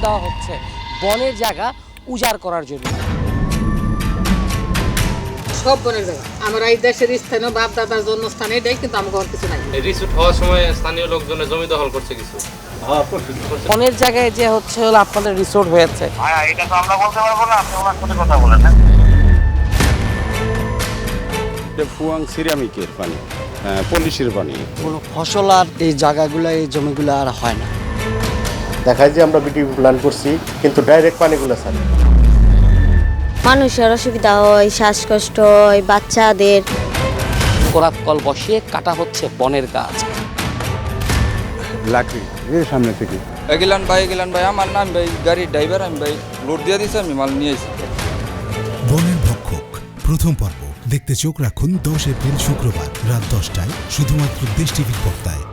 দেওয়া হচ্ছে বনের জায়গা উজাড় করার জন্য। সব বনের জায়গা আমরা এই দেশের স্থানীয় বাপ দাদার জন্মস্থান এটাই, কিন্তু আমাকে আর কিছু নাই। রিসোর্ট হওয়ার সময় স্থানীয় লোকজনের জমি দখল করছে কিছু। বনের জায়গায় যে হচ্ছে হলো আপনাদের রিসোর্ট হয়েছে, এটা তো আমরা বলতে পারবো না, আপনি ওনার সাথে কথা বলেন। ফুয়াং সিরামিকের পানি, পলিশির পানি। কোনো ফসল আর এই জায়গাগুলো এই জমিগুলো আর হয় না। দেখায় যে আমরা বিটি প্ল্যান করছি, কিন্তু ডাইরেক্ট পানিগুলো ছাড়ি। মানুষের অসুবিধা হয়, শ্বাসকষ্ট হয়, বাচ্চাদের। কোরাত কল বসিয়ে কাটা হচ্ছে বনের গাছ। লাকড়ি এর সামনে থেকে এগিলান ভাই আমার নাম ভাই, গাড়ির ড্রাইভার আমি ভাই, লোড দিয়ে দিয়েছি, আমি মাল নিয়ে এসেছি। বনের ভক্ষক প্রথম পর্ব দেখতে চোখ রাখুন 10 এপ্রিল শুক্রবার রাত 10টায় শুধুমাত্র দেশ টিভির পর্দায়।